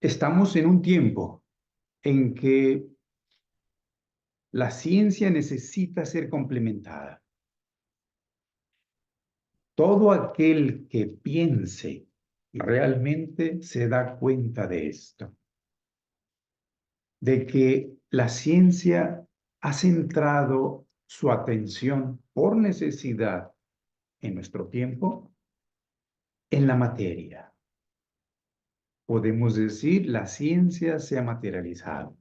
Estamos en un tiempo en que la ciencia necesita ser complementada. Todo aquel que piense realmente se da cuenta de esto, de que la ciencia ha centrado su atención por necesidad en nuestro tiempo en la materia. Podemos decir, la ciencia se ha materializado.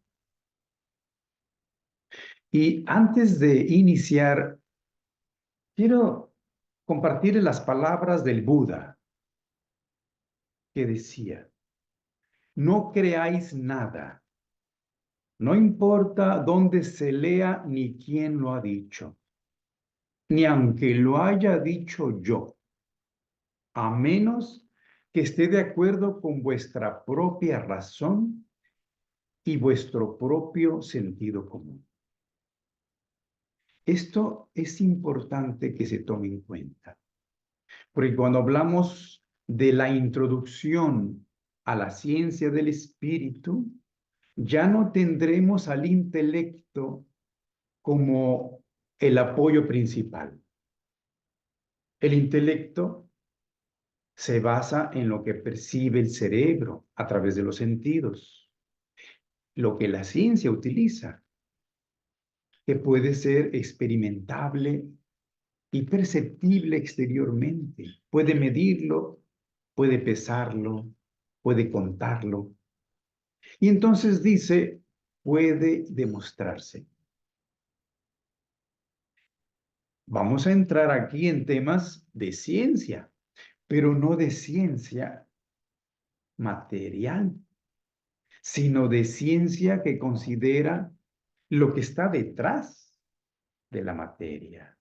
Y antes de iniciar, quiero compartir las palabras del Buda, que decía: no creáis nada, no importa dónde se lea ni quién lo ha dicho, ni aunque lo haya dicho yo, a menos que esté de acuerdo con vuestra propia razón y vuestro propio sentido común. Esto es importante que se tome en cuenta, porque cuando hablamos de la introducción a la ciencia del espíritu, ya no tendremos al intelecto como el apoyo principal. El intelecto se basa en lo que percibe el cerebro a través de los sentidos, lo que la ciencia utiliza, que puede ser experimentable y perceptible exteriormente. Puede medirlo, puede pesarlo, puede contarlo. Y entonces dice, puede demostrarse. Vamos a entrar aquí en temas de ciencia, pero no de ciencia material, sino de ciencia que considera lo que está detrás de la materia.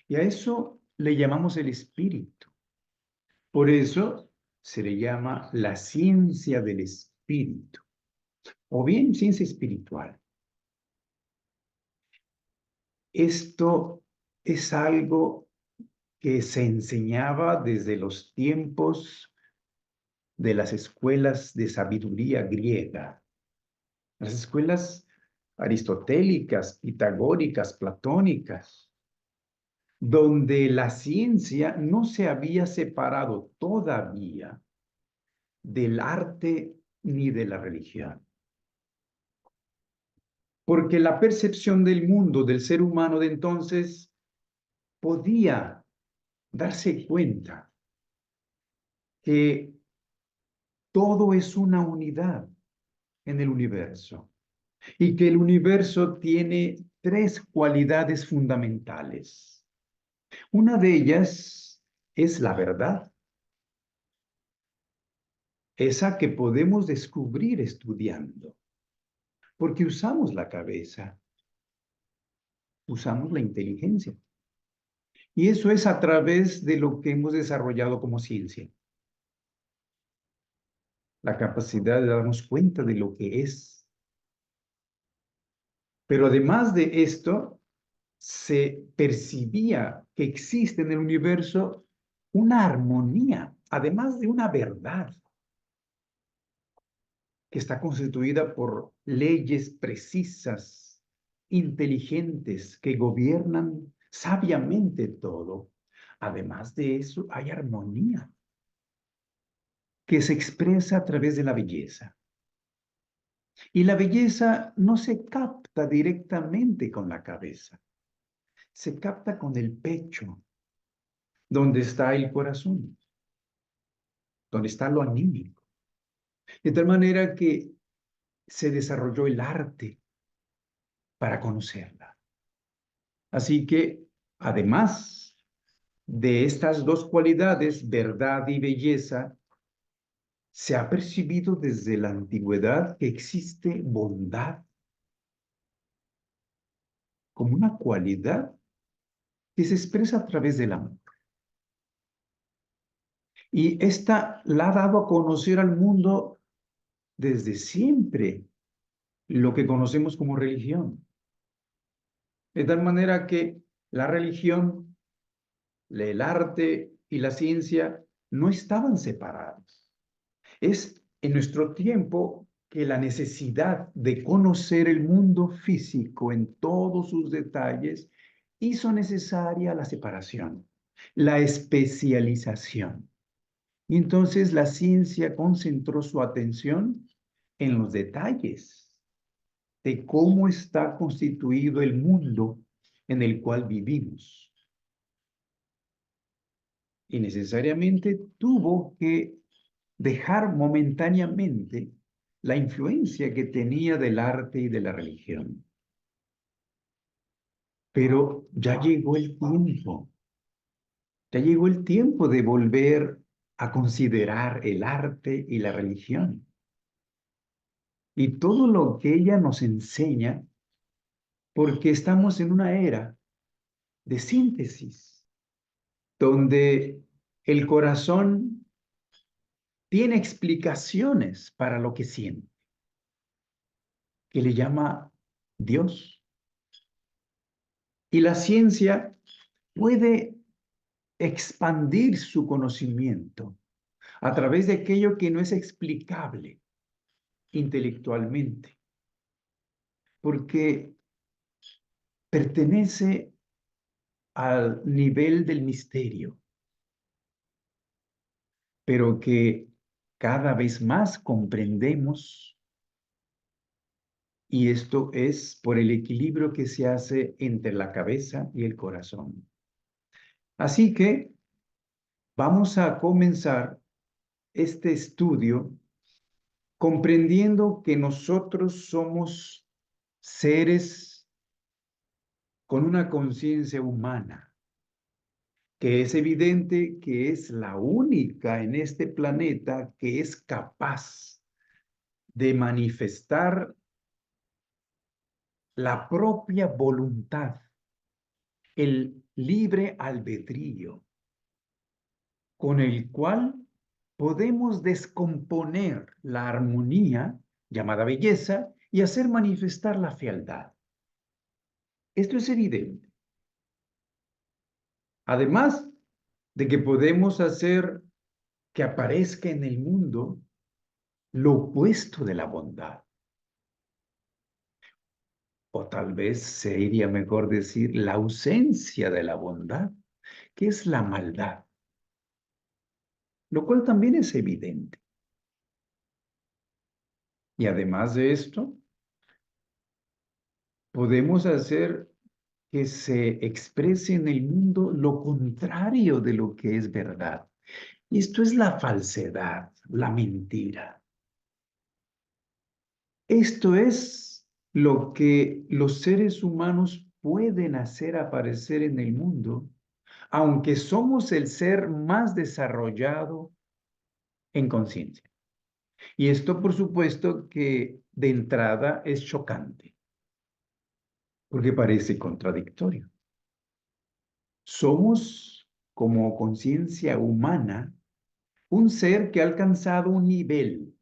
Y a eso le llamamos el espíritu. Por eso se le llama la ciencia del espíritu, o bien ciencia espiritual. Esto es algo que se enseñaba desde los tiempos de las escuelas de sabiduría griega, las escuelas aristotélicas, pitagóricas, platónicas, donde la ciencia no se había separado todavía del arte ni de la religión. Porque la percepción del mundo del ser humano de entonces podía darse cuenta que todo es una unidad en el universo y que el universo tiene tres cualidades fundamentales. Una de ellas es la verdad, esa que podemos descubrir estudiando, porque usamos la cabeza, usamos la inteligencia. Y eso es a través de lo que hemos desarrollado como ciencia. La capacidad de darnos cuenta de lo que es. Pero además de esto, se percibía que existe en el universo una armonía, además de una verdad, que está constituida por leyes precisas, inteligentes, que gobiernan sabiamente todo. Además de eso, hay armonía, que se expresa a través de la belleza. Y la belleza no se capta directamente con la cabeza, se capta con el pecho, donde está el corazón, donde está lo anímico. De tal manera que se desarrolló el arte para conocerla. Así que, además de estas dos cualidades, verdad y belleza, se ha percibido desde la antigüedad que existe bondad como una cualidad que se expresa a través del amor. Y esta la ha dado a conocer al mundo desde siempre, lo que conocemos como religión. De tal manera que la religión, el arte y la ciencia no estaban separados. Es en nuestro tiempo que la necesidad de conocer el mundo físico en todos sus detalles hizo necesaria la separación, la especialización. Y entonces la ciencia concentró su atención en los detalles de cómo está constituido el mundo en el cual vivimos. Y necesariamente tuvo que dejar momentáneamente la influencia que tenía del arte y de la religión. Pero ya llegó el tiempo de volver a considerar el arte y la religión. Y todo lo que ella nos enseña, porque estamos en una era de síntesis, donde el corazón tiene explicaciones para lo que siente, que le llama Dios. Y la ciencia puede expandir su conocimiento a través de aquello que no es explicable intelectualmente, porque pertenece al nivel del misterio, pero que cada vez más comprendemos, y esto es por el equilibrio que se hace entre la cabeza y el corazón. Así que vamos a comenzar este estudio comprendiendo que nosotros somos seres con una conciencia humana, que es evidente que es la única en este planeta que es capaz de manifestar la propia voluntad, el libre albedrío, con el cual podemos descomponer la armonía llamada belleza y hacer manifestar la fealdad. Esto es evidente. Además de que podemos hacer que aparezca en el mundo lo opuesto de la bondad. O tal vez sería mejor decir la ausencia de la bondad, que es la maldad, lo cual también es evidente. Y además de esto, podemos hacer que se exprese en el mundo lo contrario de lo que es verdad. Y esto es la falsedad, la mentira. Esto es lo que los seres humanos pueden hacer aparecer en el mundo, aunque somos el ser más desarrollado en conciencia. Y esto, por supuesto, que de entrada es chocante, porque parece contradictorio. Somos, como conciencia humana, un ser que ha alcanzado un nivel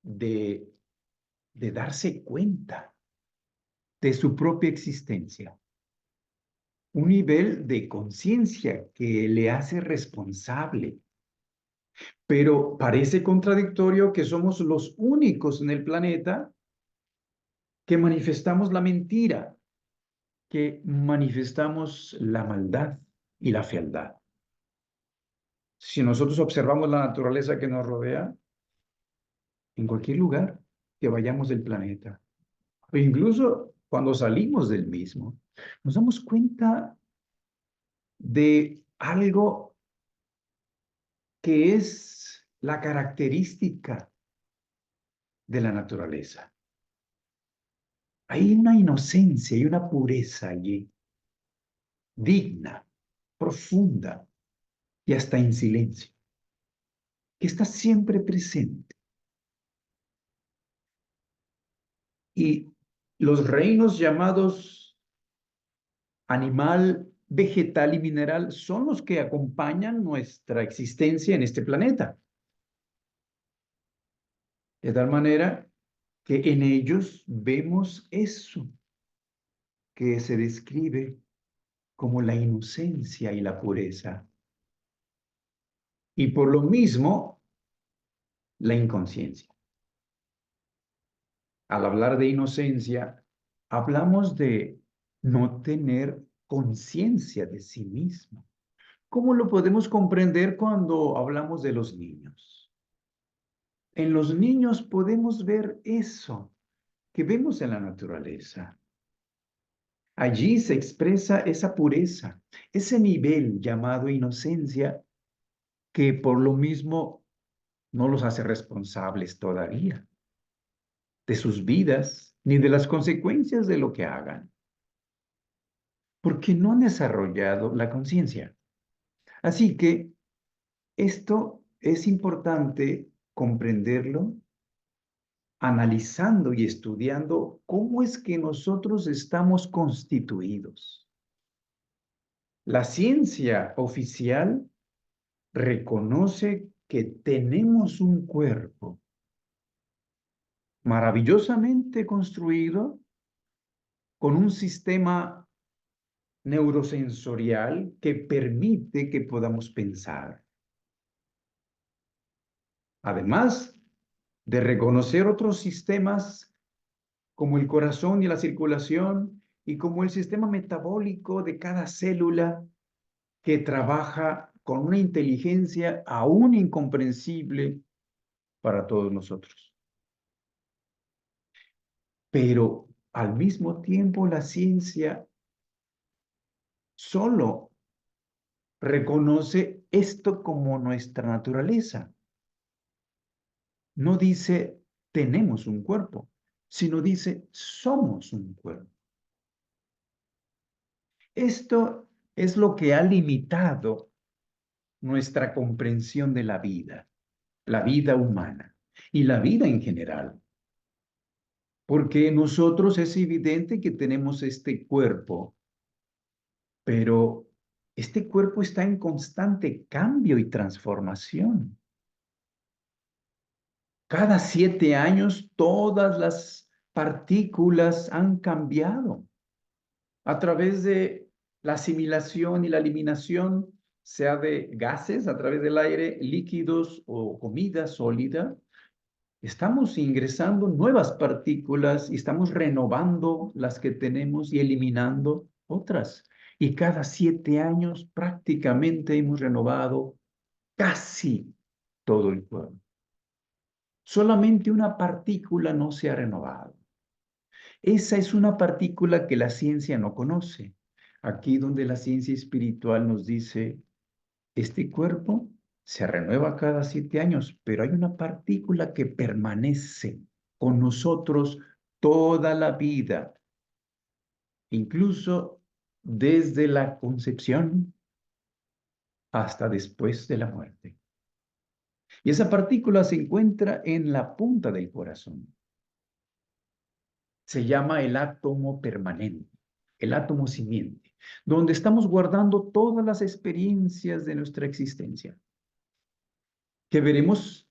de, de darse cuenta de su propia existencia, un nivel de conciencia que le hace responsable. Pero parece contradictorio que somos los únicos en el planeta que manifestamos la mentira, que manifestamos la maldad y la fealdad. Si nosotros observamos la naturaleza que nos rodea, en cualquier lugar que vayamos del planeta, o incluso cuando salimos del mismo, nos damos cuenta de algo que es la característica de la naturaleza. Hay una inocencia y una pureza allí, digna, profunda y hasta en silencio, que está siempre presente. Y los reinos llamados animal, vegetal y mineral son los que acompañan nuestra existencia en este planeta. De tal manera que en ellos vemos eso que se describe como la inocencia y la pureza. Y por lo mismo, la inconsciencia. Al hablar de inocencia, hablamos de no tener conciencia de sí mismo. ¿Cómo lo podemos comprender cuando hablamos de los niños? En los niños podemos ver eso que vemos en la naturaleza. Allí se expresa esa pureza, ese nivel llamado inocencia, que por lo mismo no los hace responsables todavía de sus vidas ni de las consecuencias de lo que hagan, porque no han desarrollado la conciencia. Así que esto es importante comprenderlo, analizando y estudiando cómo es que nosotros estamos constituidos. La ciencia oficial reconoce que tenemos un cuerpo maravillosamente construido con un sistema neurosensorial que permite que podamos pensar. Además de reconocer otros sistemas como el corazón y la circulación y como el sistema metabólico de cada célula que trabaja con una inteligencia aún incomprensible para todos nosotros. Pero al mismo tiempo la ciencia solo reconoce esto como nuestra naturaleza. No dice tenemos un cuerpo, sino dice somos un cuerpo. Esto es lo que ha limitado nuestra comprensión de la vida humana y la vida en general. Porque nosotros es evidente que tenemos este cuerpo, pero este cuerpo está en constante cambio y transformación. Cada 7 años todas las partículas han cambiado a través de la asimilación y la eliminación, sea de gases a través del aire, líquidos o comida sólida. Estamos ingresando nuevas partículas y estamos renovando las que tenemos y eliminando otras. Y cada 7 años prácticamente hemos renovado casi todo el cuerpo. Solamente una partícula no se ha renovado. Esa es una partícula que la ciencia no conoce. Aquí donde la ciencia espiritual nos dice, este cuerpo se renueva cada 7 años, pero hay una partícula que permanece con nosotros toda la vida, incluso desde la concepción hasta después de la muerte. Y esa partícula se encuentra en la punta del corazón. Se llama el átomo permanente, el átomo simiente, donde estamos guardando todas las experiencias de nuestra existencia. Que veremos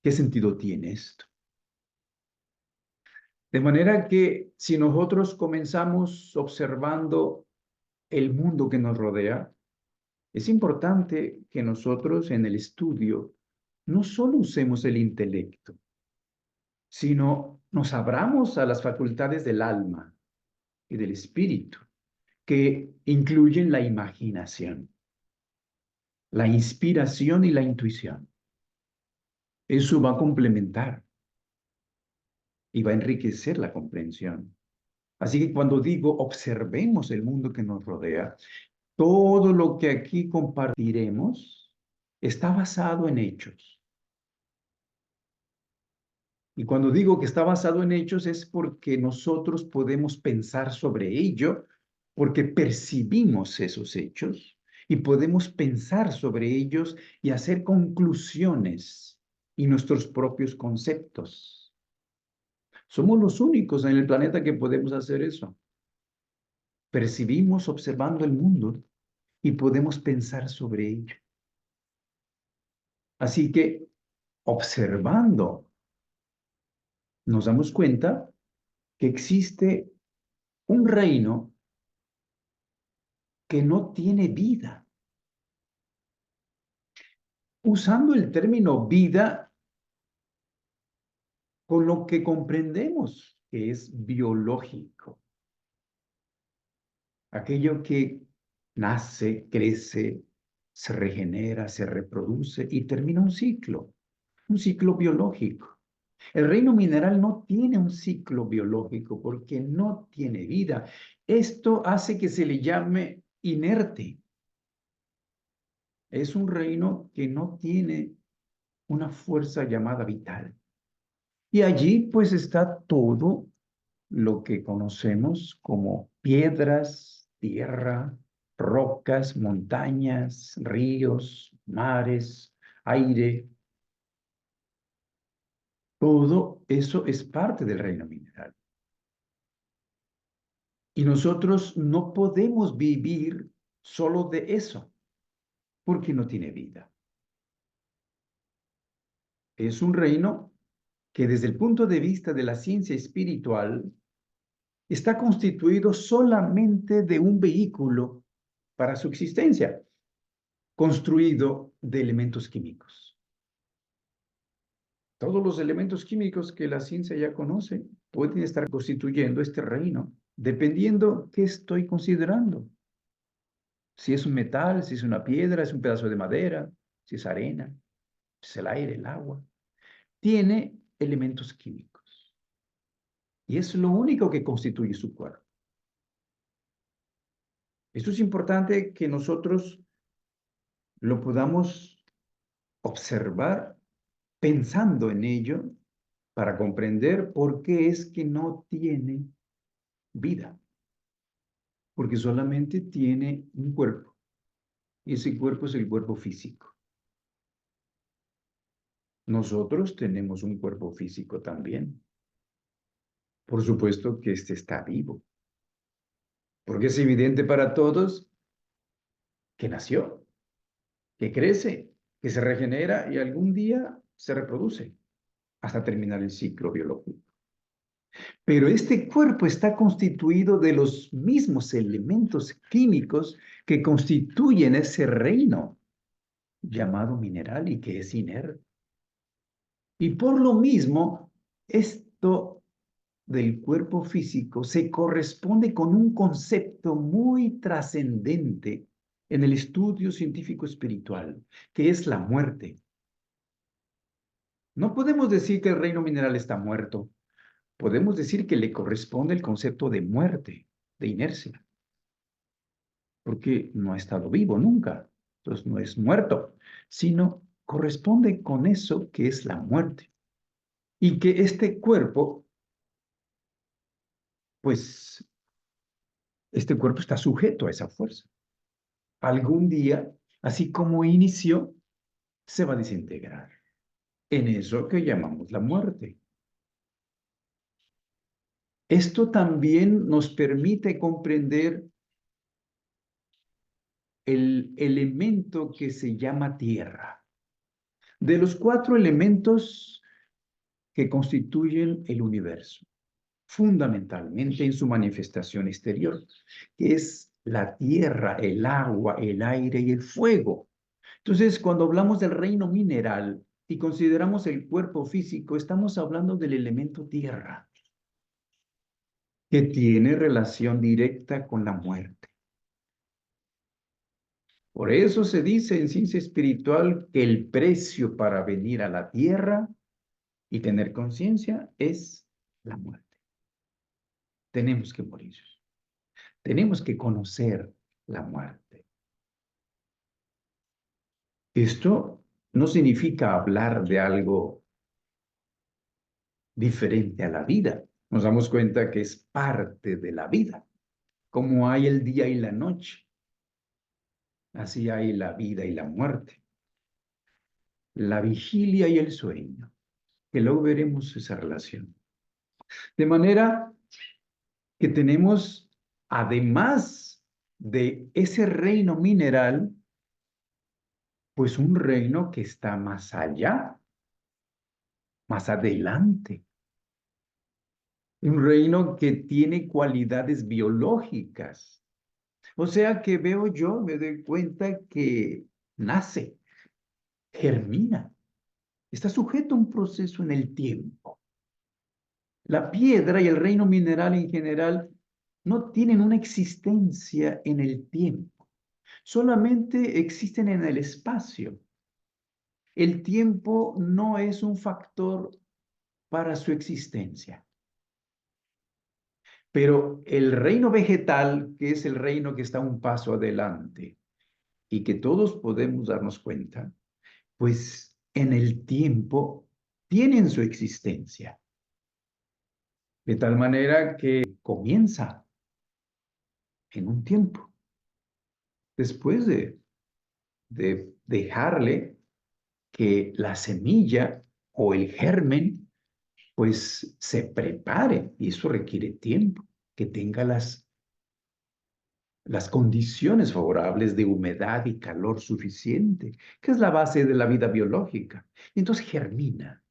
qué sentido tiene esto. De manera que si nosotros comenzamos observando el mundo que nos rodea, es importante que nosotros en el estudio no solo usemos el intelecto, sino nos abramos a las facultades del alma y del espíritu, que incluyen la imaginación, la inspiración y la intuición. Eso va a complementar y va a enriquecer la comprensión. Así que cuando digo observemos el mundo que nos rodea, todo lo que aquí compartiremos está basado en hechos. Y cuando digo que está basado en hechos es porque nosotros podemos pensar sobre ello, porque percibimos esos hechos y podemos pensar sobre ellos y hacer conclusiones y nuestros propios conceptos. Somos los únicos en el planeta que podemos hacer eso. Percibimos observando el mundo y podemos pensar sobre ello. Así que observando, nos damos cuenta que existe un reino que no tiene vida. Usando el término vida, con lo que comprendemos que es biológico. Aquello que nace, crece, se regenera, se reproduce y termina un ciclo biológico. El reino mineral no tiene un ciclo biológico porque no tiene vida. Esto hace que se le llame inerte. Es un reino que no tiene una fuerza llamada vital. Y allí pues está todo lo que conocemos como piedras, tierra, rocas, montañas, ríos, mares, aire. Todo eso es parte del reino mineral. Y nosotros no podemos vivir solo de eso, porque no tiene vida. Es un reino que desde el punto de vista de la ciencia espiritual está constituido solamente de un vehículo para su existencia, construido de elementos químicos. Todos los elementos químicos que la ciencia ya conoce pueden estar constituyendo este reino, dependiendo qué estoy considerando. Si es un metal, si es una piedra, es un pedazo de madera, si es arena, si es el aire, el agua. Tiene elementos químicos. Y es lo único que constituye su cuerpo. Esto es importante que nosotros lo podamos observar pensando en ello para comprender por qué es que no tiene vida. Porque solamente tiene un cuerpo. Y ese cuerpo es el cuerpo físico. Nosotros tenemos un cuerpo físico también. Por supuesto que este está vivo. Porque es evidente para todos que nació, que crece, que se regenera y algún día se reproduce hasta terminar el ciclo biológico. Pero este cuerpo está constituido de los mismos elementos químicos que constituyen ese reino llamado mineral y que es inerte. Y por lo mismo, esto del cuerpo físico se corresponde con un concepto muy trascendente en el estudio científico espiritual, que es la muerte. No podemos decir que el reino mineral está muerto. Podemos decir que le corresponde el concepto de muerte, de inercia, porque no ha estado vivo nunca. Entonces no es muerto, sino corresponde con eso que es la muerte. Y que este cuerpo, pues, este cuerpo está sujeto a esa fuerza. Algún día, así como inició, se va a desintegrar en eso que llamamos la muerte. Esto también nos permite comprender el elemento que se llama tierra. De los 4 elementos que constituyen el universo, fundamentalmente en su manifestación exterior, que es la tierra, el agua, el aire y el fuego. Entonces, cuando hablamos del reino mineral y consideramos el cuerpo físico, estamos hablando del elemento tierra, que tiene relación directa con la muerte. Por eso se dice en ciencia espiritual que el precio para venir a la tierra y tener conciencia es la muerte. Tenemos que morir. Tenemos que conocer la muerte. Esto no significa hablar de algo diferente a la vida. Nos damos cuenta que es parte de la vida. Como hay el día y la noche, así hay la vida y la muerte. La vigilia y el sueño, que luego veremos esa relación. De manera que tenemos, además de ese reino mineral, pues un reino que está más allá, más adelante. Un reino que tiene cualidades biológicas. O sea que veo yo, me doy cuenta que nace, germina, está sujeto a un proceso en el tiempo. La piedra y el reino mineral en general no tienen una existencia en el tiempo, solamente existen en el espacio. El tiempo no es un factor para su existencia. Pero el reino vegetal, que es el reino que está un paso adelante y que todos podemos darnos cuenta, pues en el tiempo tienen su existencia. De tal manera que comienza en un tiempo. Después de dejarle que la semilla o el germen pues se prepare, y eso requiere tiempo, que tenga las condiciones favorables de humedad y calor suficiente, que es la base de la vida biológica. Y entonces germina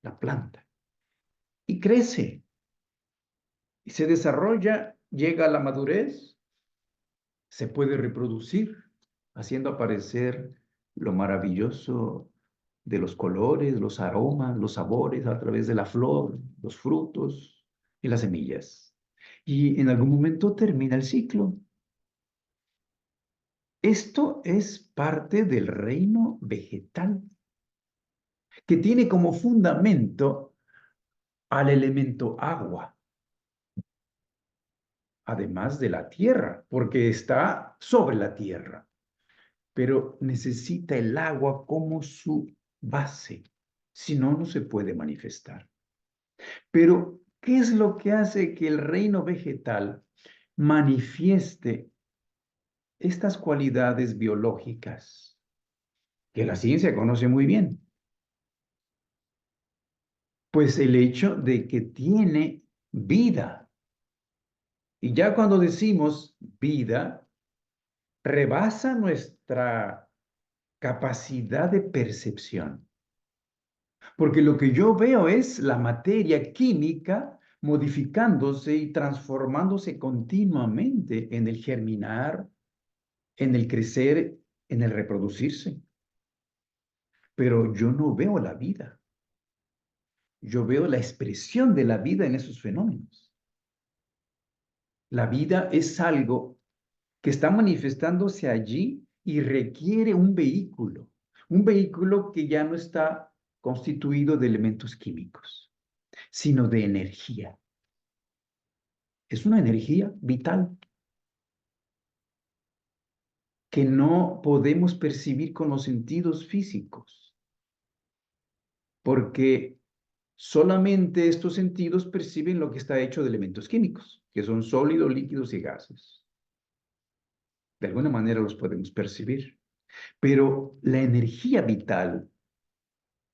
la planta y crece y se desarrolla, llega a la madurez, se puede reproducir, haciendo aparecer lo maravilloso de los colores, los aromas, los sabores a través de la flor, los frutos y las semillas. Y en algún momento termina el ciclo. Esto es parte del reino vegetal, que tiene como fundamento al elemento agua, además de la tierra, porque está sobre la tierra, pero necesita el agua como su base, si no, no se puede manifestar. Pero, ¿qué es lo que hace que el reino vegetal manifieste estas cualidades biológicas que la ciencia conoce muy bien? Pues el hecho de que tiene vida. Y ya cuando decimos vida, rebasa nuestra capacidad de percepción. Porque lo que yo veo es la materia química modificándose y transformándose continuamente en el germinar, en el crecer, en el reproducirse. Pero yo no veo la vida. Yo veo la expresión de la vida en esos fenómenos. La vida es algo que está manifestándose allí y requiere un vehículo que ya no está constituido de elementos químicos, sino de energía. Es una energía vital que no podemos percibir con los sentidos físicos, porque solamente estos sentidos perciben lo que está hecho de elementos químicos, que son sólidos, líquidos y gases. De alguna manera los podemos percibir, pero la energía vital,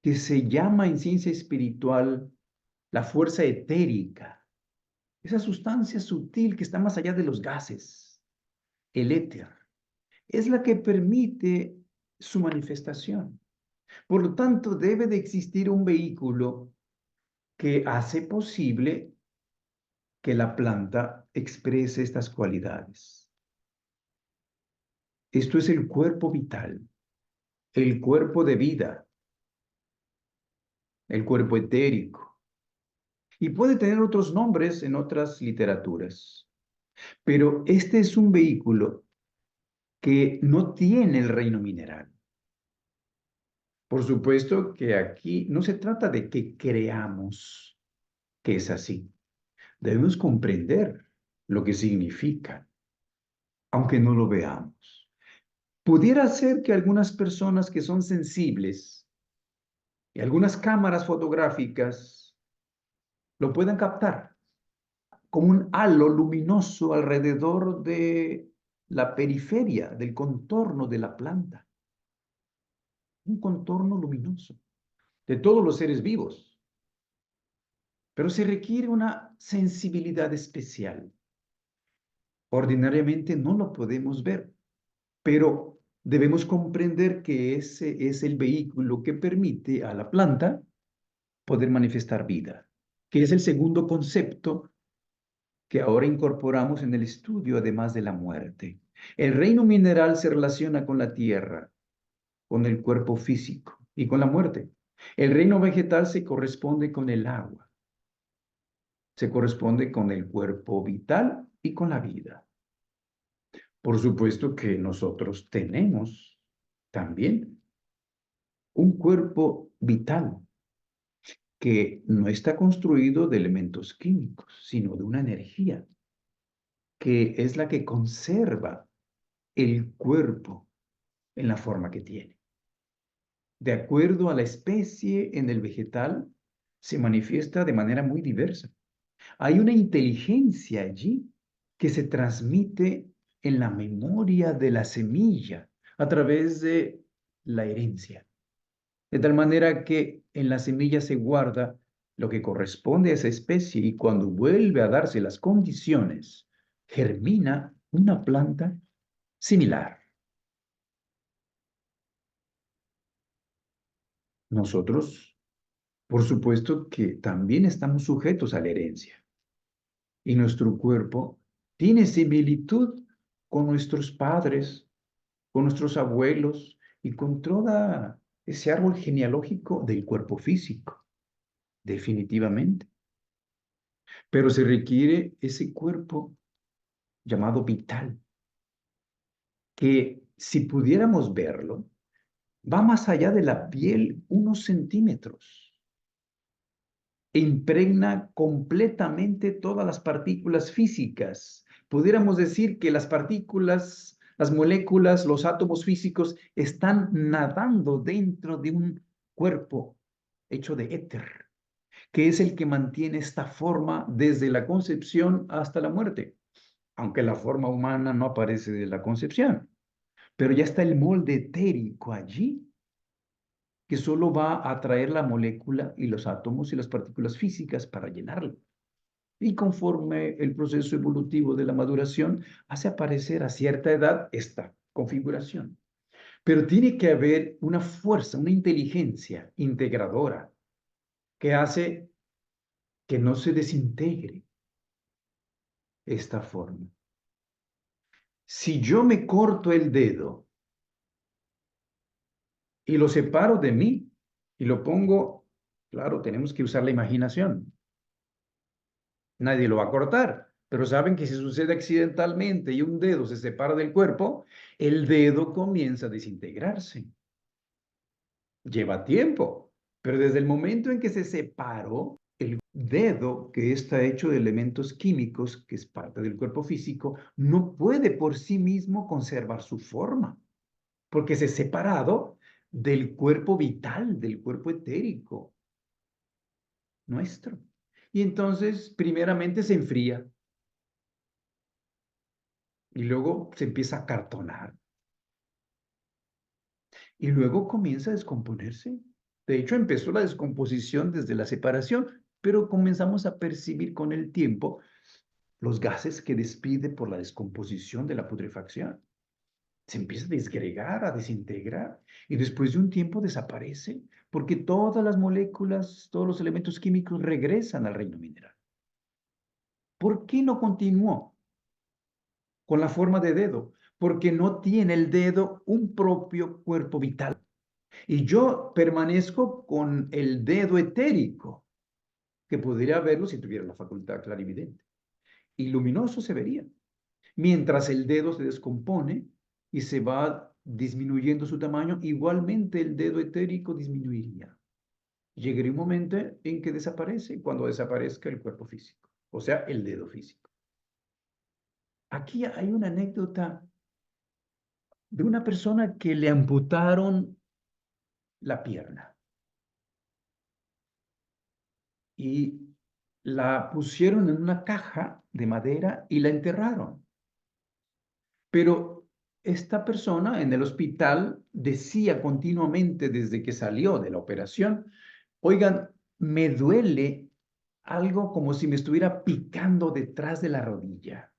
que se llama en ciencia espiritual la fuerza etérica, esa sustancia sutil que está más allá de los gases, el éter, es la que permite su manifestación. Por lo tanto, debe de existir un vehículo que hace posible que la planta exprese estas cualidades. Esto es el cuerpo vital, el cuerpo de vida, el cuerpo etérico. Y puede tener otros nombres en otras literaturas. Pero este es un vehículo que no tiene el reino mineral. Por supuesto que aquí no se trata de que creamos que es así. Debemos comprender lo que significa, aunque no lo veamos. Pudiera ser que algunas personas que son sensibles y algunas cámaras fotográficas lo puedan captar como un halo luminoso alrededor de la periferia, del contorno de la planta. Un contorno luminoso de todos los seres vivos. Pero se requiere una sensibilidad especial. Ordinariamente no lo podemos ver, pero debemos comprender que ese es el vehículo que permite a la planta poder manifestar vida, que es el segundo concepto que ahora incorporamos en el estudio, además de la muerte. El reino mineral se relaciona con la tierra, con el cuerpo físico y con la muerte. El reino vegetal se corresponde con el agua. Se corresponde con el cuerpo vital y con la vida. Por supuesto que nosotros tenemos también un cuerpo vital que no está construido de elementos químicos, sino de una energía que es la que conserva el cuerpo en la forma que tiene. De acuerdo a la especie en el vegetal, se manifiesta de manera muy diversa. Hay una inteligencia allí que se transmite en la memoria de la semilla a través de la herencia. De tal manera que en la semilla se guarda lo que corresponde a esa especie y cuando vuelve a darse las condiciones, germina una planta similar. Nosotros, por supuesto que también estamos sujetos a la herencia y nuestro cuerpo tiene similitud con nuestros padres, con nuestros abuelos y con todo ese árbol genealógico del cuerpo físico, definitivamente. Pero se requiere ese cuerpo llamado vital, que si pudiéramos verlo, va más allá de la piel unos centímetros e impregna completamente todas las partículas físicas. Pudiéramos decir que las partículas, las moléculas, los átomos físicos están nadando dentro de un cuerpo hecho de éter, que es el que mantiene esta forma desde la concepción hasta la muerte, aunque la forma humana no aparece de la concepción, pero ya está el molde etérico allí que solo va a traer la molécula y los átomos y las partículas físicas para llenarlo. Y conforme el proceso evolutivo de la maduración hace aparecer a cierta edad esta configuración. Pero tiene que haber una fuerza, una inteligencia integradora que hace que no se desintegre esta forma. Si yo me corto el dedo y lo separo de mí y lo pongo, claro, tenemos que usar la imaginación. Nadie lo va a cortar, pero saben que si sucede accidentalmente y un dedo se separa del cuerpo, el dedo comienza a desintegrarse. Lleva tiempo, pero desde el momento en que se separó, el dedo, que está hecho de elementos químicos, que es parte del cuerpo físico, no puede por sí mismo conservar su forma, porque se ha separado del cuerpo vital, del cuerpo etérico nuestro. Y entonces, primeramente se enfría y luego se empieza a cartonar y luego comienza a descomponerse. De hecho, empezó la descomposición desde la separación, pero comenzamos a percibir con el tiempo los gases que despide por la descomposición de la putrefacción. Se empieza a desgregar, a desintegrar y después de un tiempo desaparece porque todas las moléculas, todos los elementos químicos regresan al reino mineral. ¿Por qué no continuó con la forma de dedo? Porque no tiene el dedo un propio cuerpo vital. Y yo permanezco con el dedo etérico, que podría verlo si tuviera la facultad clarividente. Y luminoso se vería. Mientras el dedo se descompone y se va disminuyendo su tamaño, igualmente el dedo etérico disminuiría. Llegaría un momento en que desaparece cuando desaparezca el cuerpo físico, o sea, el dedo físico. Aquí hay una anécdota de una persona que le amputaron la pierna y la pusieron en una caja de madera y la enterraron. Pero esta persona en el hospital decía continuamente desde que salió de la operación, oigan, me duele algo como si me estuviera picando detrás de la rodilla.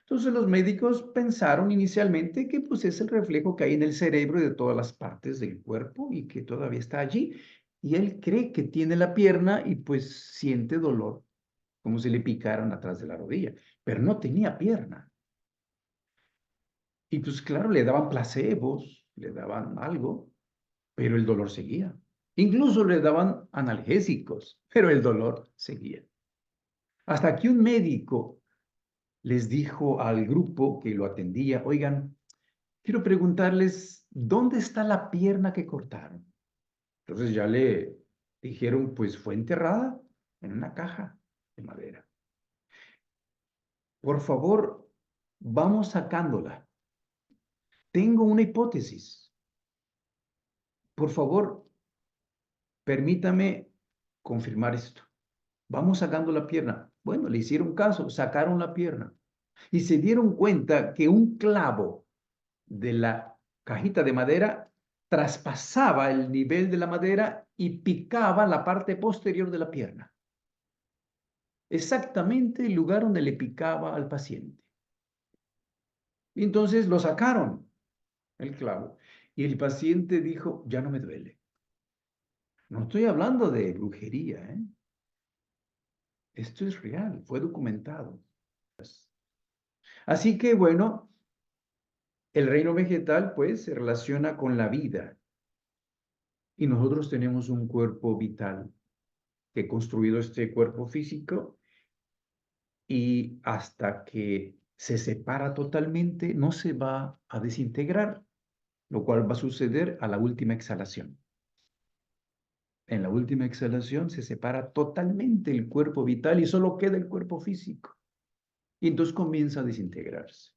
Entonces los médicos pensaron inicialmente que pues es el reflejo que hay en el cerebro y de todas las partes del cuerpo y que todavía está allí. Y él cree que tiene la pierna y pues siente dolor, como si le picaran atrás de la rodilla, pero no tenía pierna. Y pues claro, le daban placebos, le daban algo, pero el dolor seguía. Incluso le daban analgésicos, pero el dolor seguía. Hasta que un médico les dijo al grupo que lo atendía, oigan, quiero preguntarles, ¿dónde está la pierna que cortaron? Entonces ya le dijeron, pues fue enterrada en una caja de madera. Por favor, vamos sacándola. Tengo una hipótesis. Por favor, permítame confirmar esto. Vamos sacando la pierna. Bueno, le hicieron caso, sacaron la pierna y se dieron cuenta que un clavo de la cajita de madera traspasaba el nivel de la madera y picaba la parte posterior de la pierna. Exactamente el lugar donde le picaba al paciente. Y entonces lo sacaron, el clavo. Y el paciente dijo, ya no me duele. No estoy hablando de brujería, ¿eh? Esto es real, fue documentado. Así que bueno, el reino vegetal pues se relaciona con la vida y nosotros tenemos un cuerpo vital que he construido este cuerpo físico y hasta que se separa totalmente no se va a desintegrar, lo cual va a suceder a la última exhalación. En la última exhalación se separa totalmente el cuerpo vital y solo queda el cuerpo físico. Y entonces comienza a desintegrarse.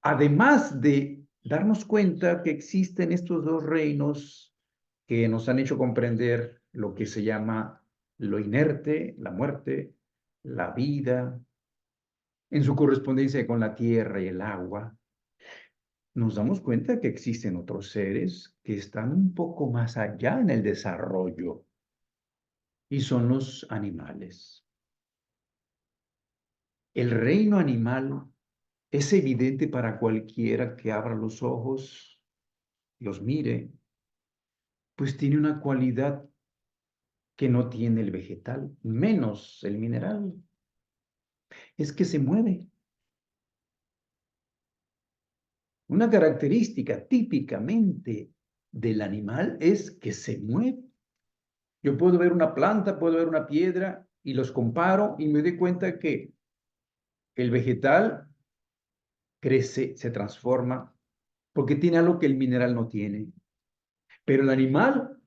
Además de darnos cuenta que existen estos dos reinos que nos han hecho comprender lo que se llama lo inerte, la muerte, la vida, en su correspondencia con la tierra y el agua, nos damos cuenta que existen otros seres que están un poco más allá en el desarrollo y son los animales. El reino animal es evidente para cualquiera que abra los ojos, los mire, pues tiene una cualidad que no tiene el vegetal, menos el mineral, es que se mueve. Una característica típicamente del animal es que se mueve. Yo puedo ver una planta, puedo ver una piedra y los comparo y me doy cuenta que el vegetal crece, se transforma, porque tiene algo que el mineral no tiene. Pero el animal,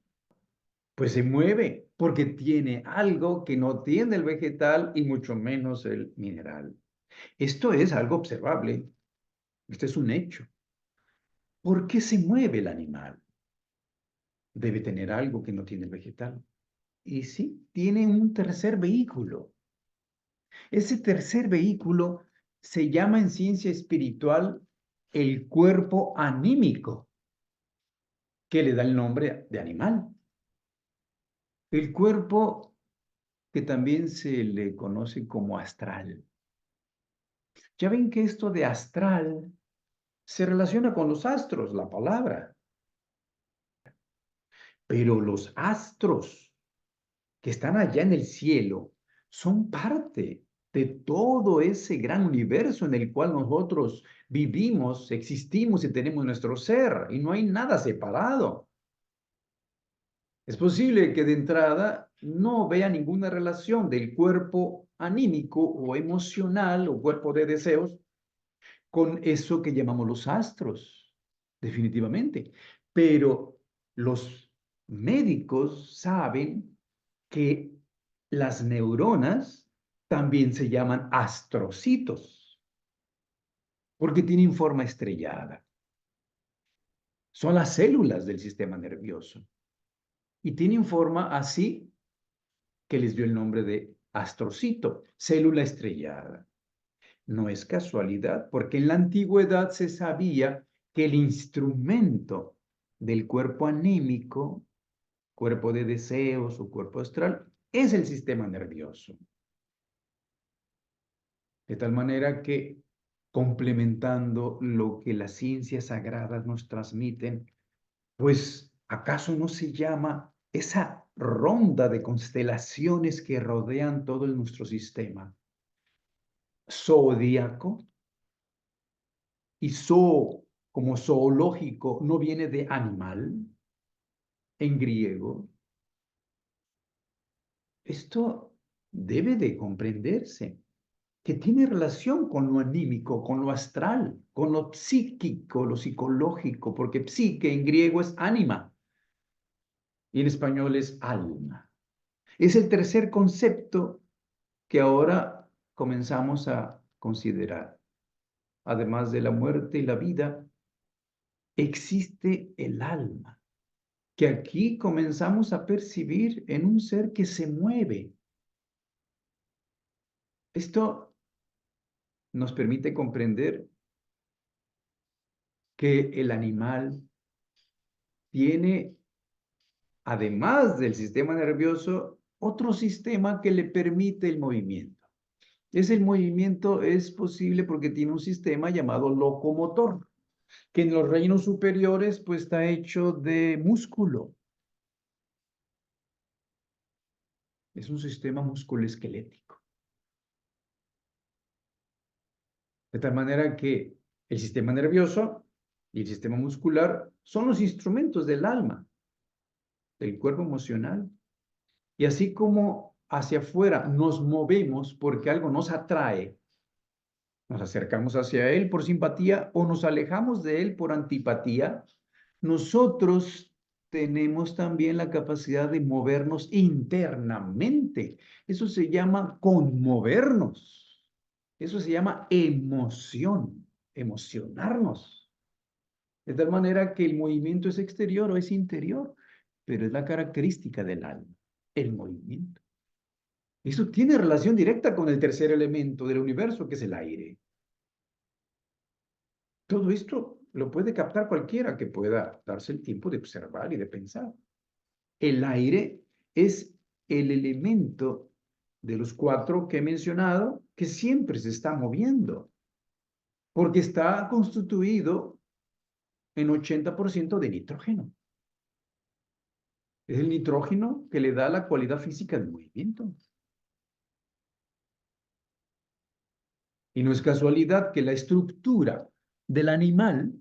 pues se mueve porque tiene algo que no tiene el vegetal y mucho menos el mineral. Esto es algo observable. Este es un hecho. ¿Por qué se mueve el animal? Debe tener algo que no tiene el vegetal. Y sí, tiene un tercer vehículo. Ese tercer vehículo se llama en ciencia espiritual el cuerpo anímico, que le da el nombre de animal. El cuerpo que también se le conoce como astral. Ya ven que esto de astral se relaciona con los astros, la palabra. Pero los astros que están allá en el cielo son parte de todo ese gran universo en el cual nosotros vivimos, existimos y tenemos nuestro ser, y no hay nada separado. Es posible que de entrada no vea ninguna relación del cuerpo anímico o emocional o cuerpo de deseos con eso que llamamos los astros, definitivamente. Pero los médicos saben que las neuronas también se llaman astrocitos, porque tienen forma estrellada. Son las células del sistema nervioso y tienen forma así que les dio el nombre de astrocito, célula estrellada. No es casualidad, porque en la antigüedad se sabía que el instrumento del cuerpo anímico, cuerpo de deseos o cuerpo astral, es el sistema nervioso. De tal manera que, complementando lo que las ciencias sagradas nos transmiten, pues, ¿acaso no se llama esa ronda de constelaciones que rodean todo nuestro sistema zodíaco? Y zoo, como zoológico, no viene de animal en griego. Esto debe de comprenderse que tiene relación con lo anímico, con lo astral, con lo psíquico, lo psicológico, porque psique en griego es ánima y en español es alma. Es el tercer concepto que ahora comenzamos a considerar. Además de la muerte y la vida, existe el alma, que aquí comenzamos a percibir en un ser que se mueve. Esto nos permite comprender que el animal tiene, además del sistema nervioso, otro sistema que le permite el movimiento. El movimiento es posible porque tiene un sistema llamado locomotor, que en los reinos superiores pues está hecho de músculo. Es un sistema musculoesquelético. De tal manera que el sistema nervioso y el sistema muscular son los instrumentos del alma, del cuerpo emocional. Y así como hacia afuera nos movemos porque algo nos atrae, nos acercamos hacia él por simpatía o nos alejamos de él por antipatía, nosotros tenemos también la capacidad de movernos internamente. Eso se llama conmovernos. Eso se llama emoción, emocionarnos. De tal manera que el movimiento es exterior o es interior, pero es la característica del alma, el movimiento. Eso tiene relación directa con el tercer elemento del universo, que es el aire. Todo esto lo puede captar cualquiera que pueda darse el tiempo de observar y de pensar. El aire es el elemento de los cuatro que he mencionado que siempre se está moviendo, porque está constituido en 80% de nitrógeno. Es el nitrógeno que le da la cualidad física del movimiento. Y no es casualidad que la estructura del animal,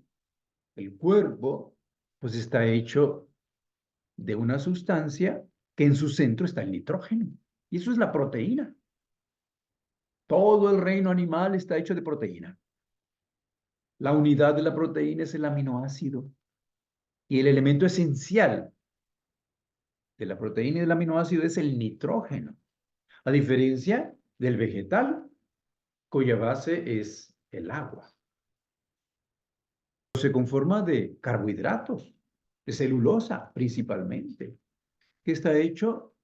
el cuerpo, pues está hecho de una sustancia que en su centro está el nitrógeno. Y eso es la proteína. Todo el reino animal está hecho de proteína. La unidad de la proteína es el aminoácido. Y el elemento esencial de la proteína y del aminoácido es el nitrógeno. A diferencia del vegetal, cuya base es el agua. Se conforma de carbohidratos, de celulosa principalmente, que está hecho,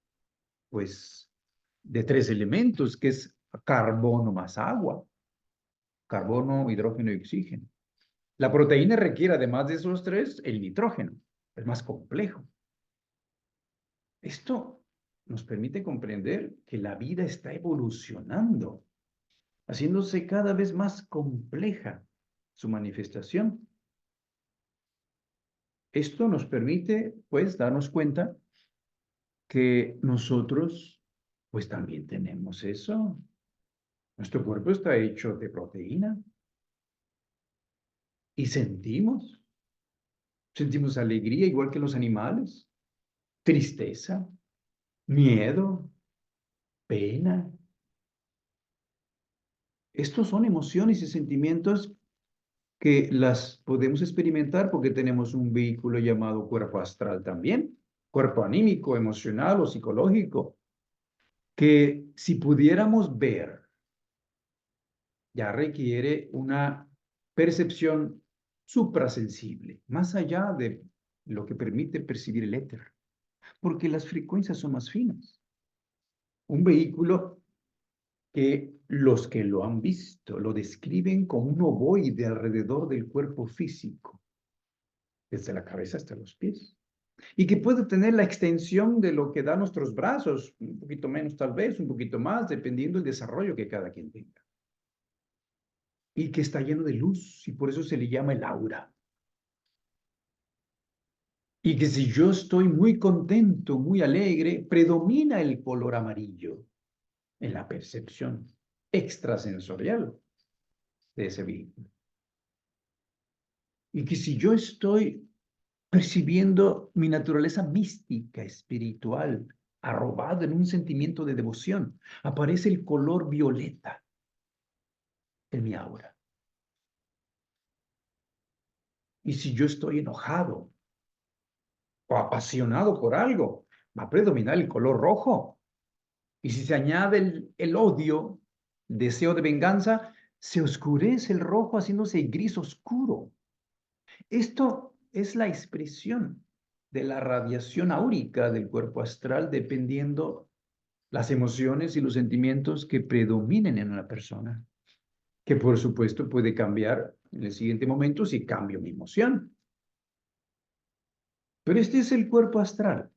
pues, de tres elementos, que es carbono más agua, carbono, hidrógeno y oxígeno. La proteína requiere, además de esos tres, el nitrógeno, es más complejo. Esto nos permite comprender que la vida está evolucionando, haciéndose cada vez más compleja su manifestación. Esto nos permite, pues, darnos cuenta que nosotros, pues, también tenemos eso. Nuestro cuerpo está hecho de proteína y sentimos alegría igual que los animales, tristeza, miedo, pena. Estos son emociones y sentimientos que las podemos experimentar porque tenemos un vehículo llamado cuerpo astral también, cuerpo anímico, emocional o psicológico, que si pudiéramos ver, ya requiere una percepción suprasensible, más allá de lo que permite percibir el éter, porque las frecuencias son más finas. Un vehículo que los que lo han visto lo describen como un ovoide alrededor del cuerpo físico, desde la cabeza hasta los pies, y que puede tener la extensión de lo que da nuestros brazos, un poquito menos tal vez, un poquito más, dependiendo del desarrollo que cada quien tenga, y que está lleno de luz, y por eso se le llama el aura. Y que si yo estoy muy contento, muy alegre, predomina el color amarillo en la percepción extrasensorial de ese vehículo. Y que si yo estoy percibiendo mi naturaleza mística, espiritual, arrobado en un sentimiento de devoción. Aparece el color violeta en mi aura. Y si yo estoy enojado o apasionado por algo, va a predominar el color rojo. Y si se añade el odio, deseo de venganza, se oscurece el rojo haciéndose gris oscuro. Esto es la expresión de la radiación áurica del cuerpo astral dependiendo las emociones y los sentimientos que predominen en una persona, que por supuesto puede cambiar en el siguiente momento si cambio mi emoción. Pero este es el cuerpo astral,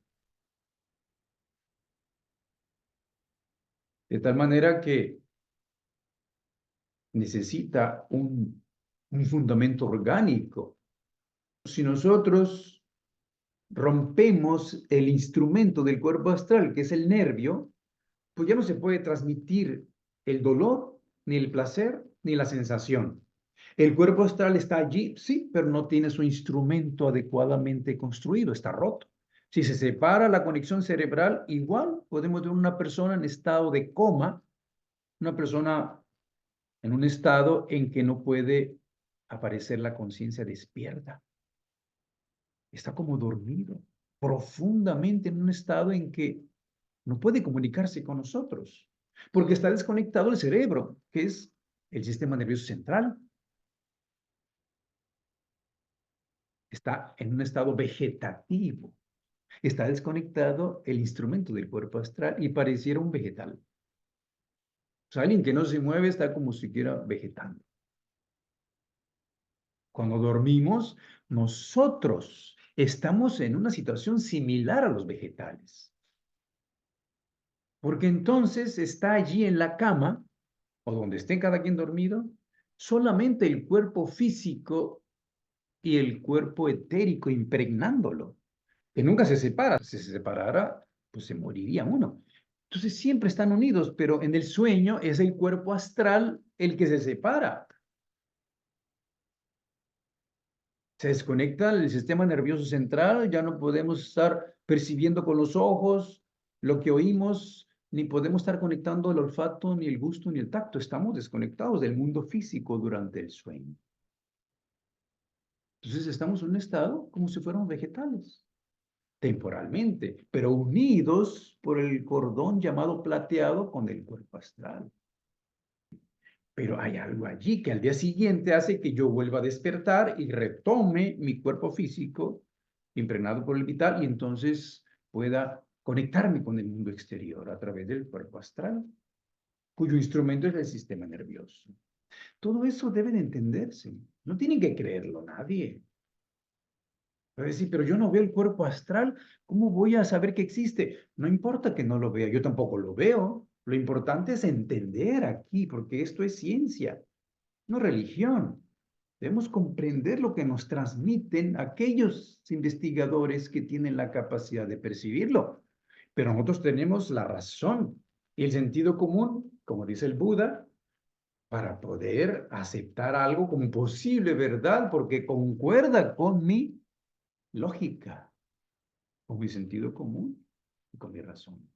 de tal manera que necesita un fundamento orgánico. Si nosotros rompemos el instrumento del cuerpo astral, que es el nervio, pues ya no se puede transmitir el dolor, ni el placer, ni la sensación. El cuerpo astral está allí, sí, pero no tiene su instrumento adecuadamente construido, está roto. Si se separa la conexión cerebral, igual podemos ver una persona en estado de coma, una persona en un estado en que no puede aparecer la conciencia despierta. Está como dormido, profundamente en un estado en que no puede comunicarse con nosotros, porque está desconectado el cerebro, que es el sistema nervioso central. Está en un estado vegetativo. Está desconectado el instrumento del cuerpo astral y pareciera un vegetal. O sea, alguien que no se mueve está como si estuviera vegetando. Cuando dormimos, nosotros estamos en una situación similar a los vegetales. Porque entonces está allí en la cama, o donde esté cada quien dormido, solamente el cuerpo físico y el cuerpo etérico impregnándolo, que nunca se separa. Si se separara, pues se moriría uno. Entonces siempre están unidos, pero en el sueño es el cuerpo astral el que se separa. Se desconecta el sistema nervioso central, ya no podemos estar percibiendo con los ojos lo que oímos, ni podemos estar conectando el olfato, ni el gusto, ni el tacto. Estamos desconectados del mundo físico durante el sueño. Entonces estamos en un estado como si fuéramos vegetales, temporalmente, pero unidos por el cordón llamado plateado con el cuerpo astral. Pero hay algo allí que al día siguiente hace que yo vuelva a despertar y retome mi cuerpo físico impregnado por el vital y entonces pueda conectarme con el mundo exterior a través del cuerpo astral, cuyo instrumento es el sistema nervioso. Todo eso debe de entenderse. No tienen que creerlo nadie. Pero decir, pero yo no veo el cuerpo astral, ¿cómo voy a saber que existe? No importa que no lo vea, yo tampoco lo veo. Lo importante es entender aquí, porque esto es ciencia, no religión. Debemos comprender lo que nos transmiten aquellos investigadores que tienen la capacidad de percibirlo. Pero nosotros tenemos la razón y el sentido común, como dice el Buda, para poder aceptar algo como posible verdad, porque concuerda con mi lógica, con mi sentido común y con mi razón.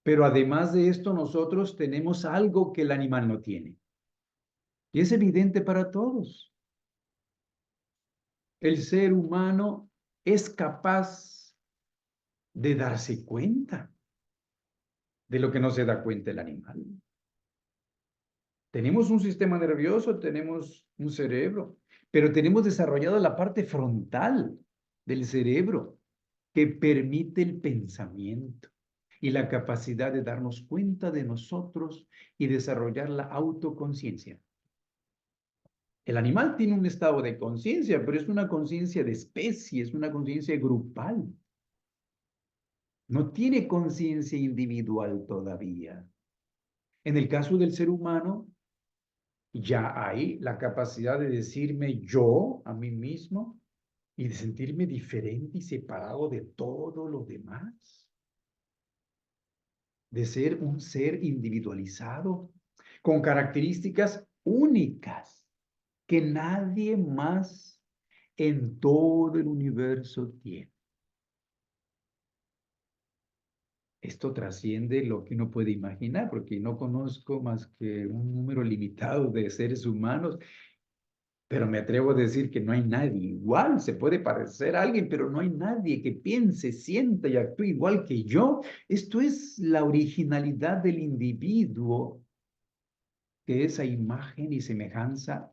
Pero además de esto, nosotros tenemos algo que el animal no tiene. Y es evidente para todos. El ser humano es capaz de darse cuenta de lo que no se da cuenta el animal. Tenemos un sistema nervioso, tenemos un cerebro, pero tenemos desarrollada la parte frontal del cerebro que permite el pensamiento y la capacidad de darnos cuenta de nosotros y desarrollar la autoconciencia. El animal tiene un estado de conciencia, pero es una conciencia de especie, es una conciencia grupal. No tiene conciencia individual todavía. En el caso del ser humano, ya hay la capacidad de decirme yo a mí mismo y de sentirme diferente y separado de todo lo demás. De ser un ser individualizado, con características únicas que nadie más en todo el universo tiene. Esto trasciende lo que uno puede imaginar, porque no conozco más que un número limitado de seres humanos, pero me atrevo a decir que no hay nadie igual. Se puede parecer a alguien, pero no hay nadie que piense, sienta y actúe igual que yo. Esto es la originalidad del individuo, que es a imagen y semejanza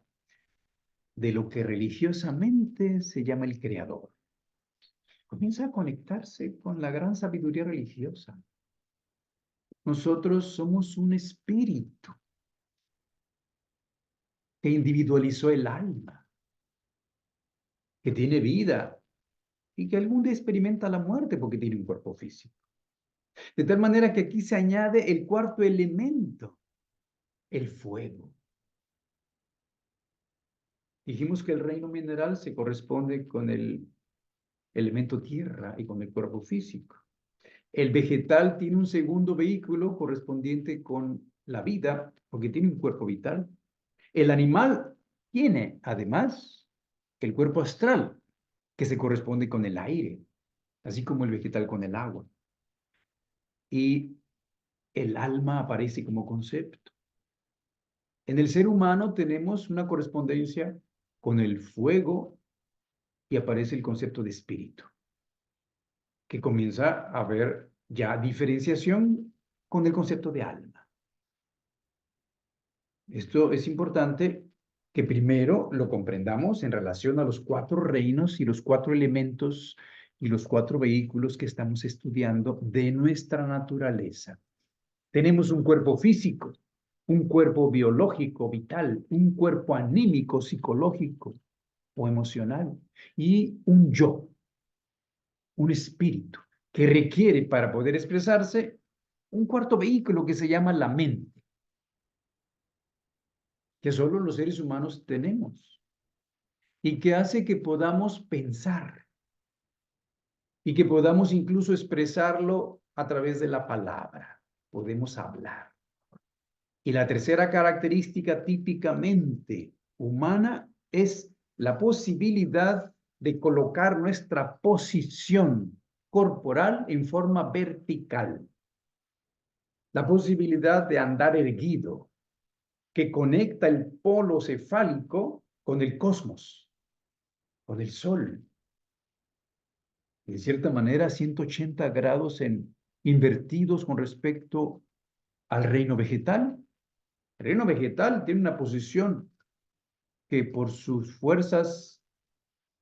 de lo que religiosamente se llama el Creador. Comienza a conectarse con la gran sabiduría religiosa. Nosotros somos un espíritu que individualizó el alma, que tiene vida y que algún día experimenta la muerte porque tiene un cuerpo físico. De tal manera que aquí se añade el cuarto elemento, el fuego. Dijimos que el reino mineral se corresponde con el elemento tierra y con el cuerpo físico. El vegetal tiene un segundo vehículo correspondiente con la vida, porque tiene un cuerpo vital. El animal tiene, además, el cuerpo astral, que se corresponde con el aire, así como el vegetal con el agua. Y el alma aparece como concepto. En el ser humano tenemos una correspondencia con el fuego y aparece el concepto de espíritu, que comienza a haber ya diferenciación con el concepto de alma. Esto es importante que primero lo comprendamos en relación a los cuatro reinos y los cuatro elementos y los cuatro vehículos que estamos estudiando de nuestra naturaleza. Tenemos un cuerpo físico, un cuerpo biológico, vital, un cuerpo anímico, psicológico o emocional y un yo, un espíritu, que requiere para poder expresarse un cuarto vehículo que se llama la mente, que solo los seres humanos tenemos y que hace que podamos pensar y que podamos incluso expresarlo a través de la palabra. Podemos hablar. Y la tercera característica típicamente humana es la posibilidad de colocar nuestra posición corporal en forma vertical. La posibilidad de andar erguido, que conecta el polo cefálico con el cosmos, con el sol. De cierta manera, 180 grados invertidos con respecto al reino vegetal. El reino vegetal tiene una posición que por sus fuerzas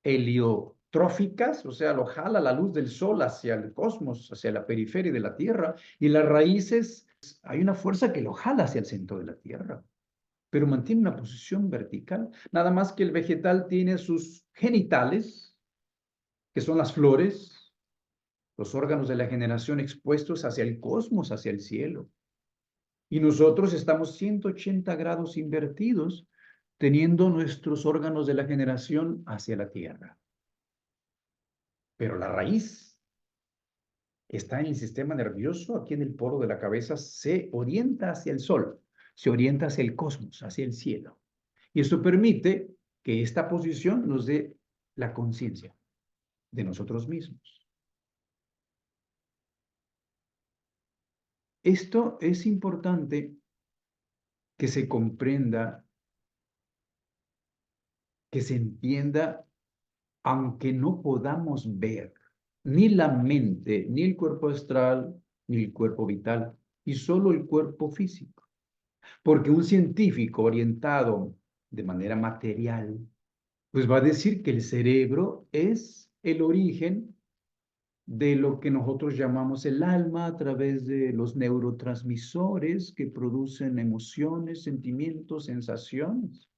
heliotróficas, o sea, lo jala la luz del sol hacia el cosmos, hacia la periferia de la Tierra, y las raíces, hay una fuerza que lo jala hacia el centro de la Tierra, pero mantiene una posición vertical. Nada más que el vegetal tiene sus genitales, que son las flores, los órganos de la generación expuestos hacia el cosmos, hacia el cielo. Y nosotros estamos 180 grados invertidos, teniendo nuestros órganos de la generación hacia la tierra. Pero la raíz que está en el sistema nervioso, aquí en el polo de la cabeza, se orienta hacia el sol, se orienta hacia el cosmos, hacia el cielo. Y esto permite que esta posición nos dé la conciencia de nosotros mismos. Esto es importante que se comprenda, que se entienda, aunque no podamos ver ni la mente, ni el cuerpo astral, ni el cuerpo vital, y solo el cuerpo físico. Porque un científico orientado de manera material, pues va a decir que el cerebro es el origen de lo que nosotros llamamos el alma a través de los neurotransmisores que producen emociones, sentimientos, sensaciones.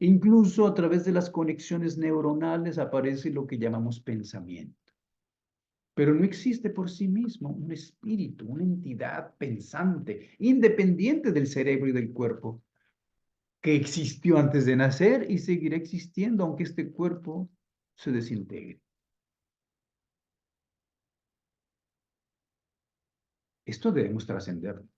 Incluso a través de las conexiones neuronales aparece lo que llamamos pensamiento. Pero no existe por sí mismo un espíritu, una entidad pensante, independiente del cerebro y del cuerpo, que existió antes de nacer y seguirá existiendo aunque este cuerpo se desintegre. Esto debemos trascenderlo.